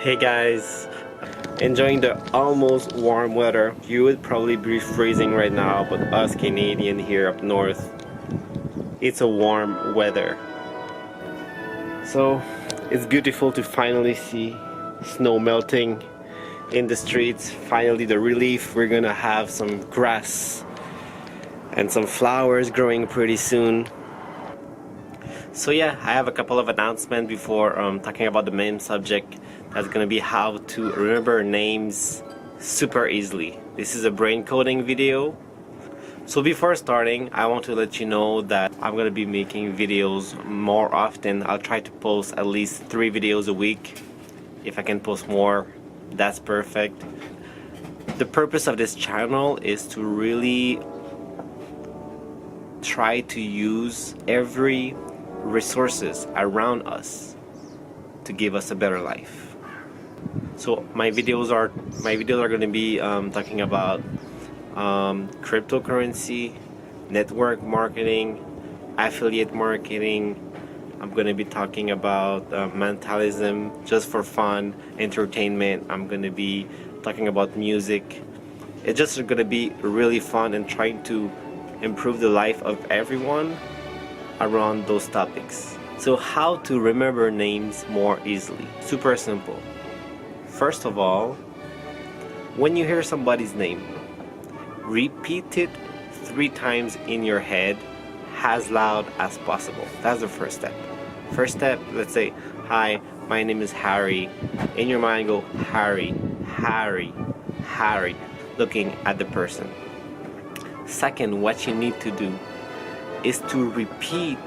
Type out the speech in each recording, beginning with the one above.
Hey guys, enjoying the almost warm weather. You would probably be freezing right now, but us Canadian here up north, it's a warm weather. So it's beautiful to finally see snow melting in the streets. Finally the relief. We're gonna have some grass and some flowers growing pretty soon. So yeah, I have a couple of announcements before talking about the main subject. That's gonna be how to remember names super easily. This is a brain coding video. So before starting, I want to let you know that I'm gonna be making videos more often. I'll try to post at least 3 videos a week. If I can post more, that's perfect. The purpose of this channel is to really try to use every resources around us to give us a better life. So my videos are going to be talking about cryptocurrency, network marketing, affiliate marketing. I'm going to be talking about mentalism, just for fun, entertainment. I'm going to be talking about music. It's just going to be really fun and trying to improve the life of everyone around those topics. So how to remember names more easily? Super simple. First of all, when you hear somebody's name, repeat it 3 times in your head as loud as possible. That's the first step. First step, let's say, hi, my name is Harry. In your mind, go Harry, Harry, Harry, looking at the person. Second, what you need to do is to repeat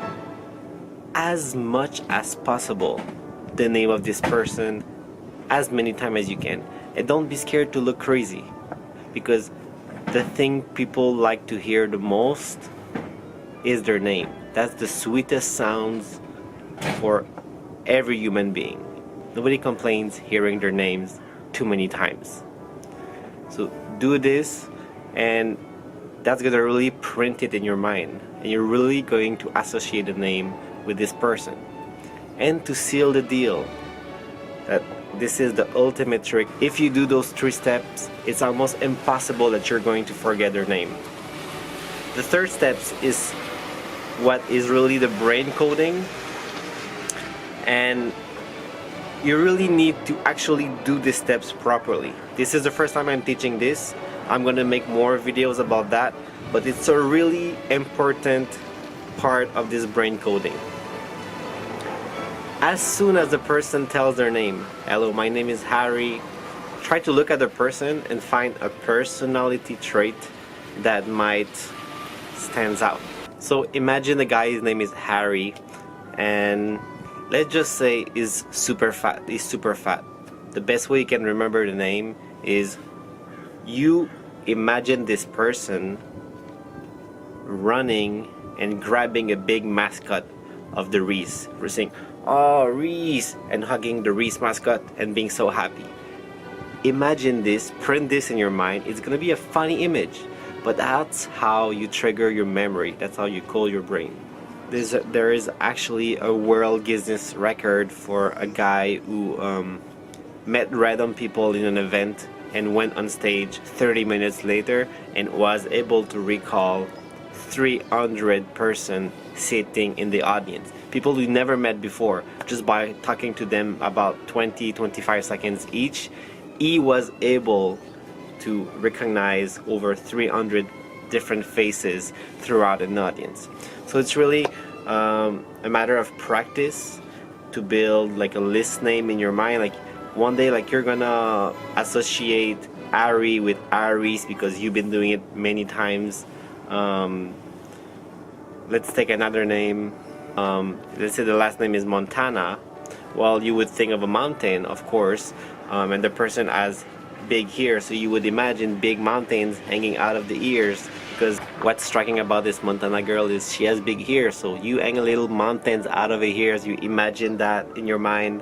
as much as possible the name of this person as many times as you can. And don't be scared to look crazy, because the thing people like to hear the most is their name. That's the sweetest sounds for every human being. Nobody complains hearing their names too many times. So do this, and that's gonna really print it in your mind, and you're really going to associate the name with this person. And to seal the deal, that this is the ultimate trick. If you do those 3 steps, it's almost impossible that you're going to forget their name. The third step is what is really the brain coding, and you really need to actually do these steps properly. This is the first time I'm teaching this. I'm gonna make more videos about that, but it's a really important part of this brain coding. As soon as the person tells their name, hello, my name is Harry, try to look at the person and find a personality trait that might stands out. So imagine the guy's name is Harry, and let's just say is super fat. He's super fat. The best way you can remember the name is you imagine this person running and grabbing a big mascot of the Reese. We're saying, oh, Reese, and hugging the Reese mascot and being so happy. Imagine this, print this in your mind. It's gonna be a funny image, but that's how you trigger your memory. That's how you call your brain. There is actually a world Guinness record for a guy who met random people in an event and went on stage 30 minutes later and was able to recall 300 person sitting in the audience. People we never met before. Just by talking to them about 20-25 seconds each, he was able to recognize over 300 different faces throughout an audience. So it's really a matter of practice to build like a list name in your mind. Like one day, like you're gonna associate Ari with Aries because you've been doing it many times. Let's take another name. Let's say the last name is Montana. Well, you would think of a mountain, of course, and the person has big ears, so you would imagine big mountains hanging out of the ears, because what's striking about this Montana girl is she has big ears, so you hang little mountains out of her ears. You imagine that in your mind,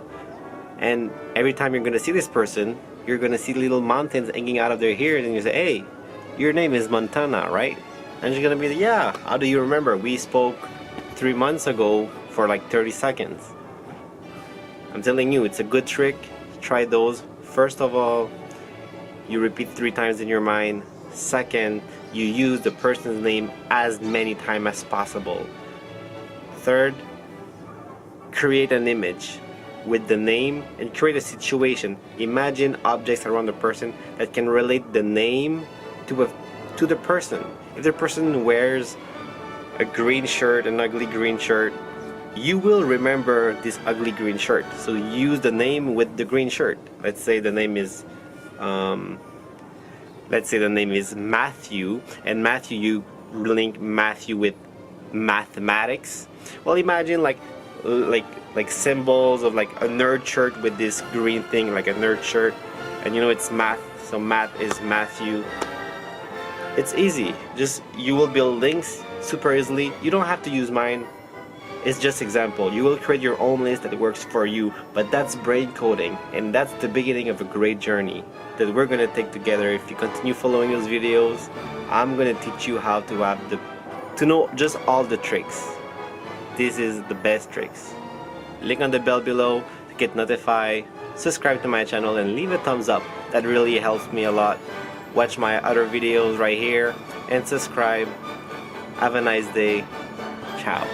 and every time you're gonna see this person, you're gonna see little mountains hanging out of their ears, and you say, hey, your name is Montana, right? And she's gonna be like, yeah, how do you remember? We spoke 3 months ago for like 30 seconds. I'm telling you, it's a good trick. try those. First of all, you repeat 3 times in your mind. Second, you use the person's name as many times as possible. Third, create an image with the name and create a situation. Imagine objects around the person that can relate the name to the person. If the person wears a green shirt, an ugly green shirt, you will remember this ugly green shirt. So use the name with the green shirt. Let's say the name is Matthew, and Matthew, you link Matthew with mathematics. Well, imagine like symbols of like a nerd shirt with this green thing, like a nerd shirt, and you know it's math, so math is Matthew. It's easy. Just you will build links super easily. You don't have to use mine. It's just example. You will create your own list that works for you, but that's brain coding, and that's the beginning of a great journey that we're gonna take together. If you continue following those videos, I'm gonna teach you how to know just all the tricks. This is the best tricks. Click on the bell below to get notified. Subscribe to my channel and leave a thumbs up. That really helps me a lot. Watch my other videos right here and subscribe. Have a nice day. Ciao.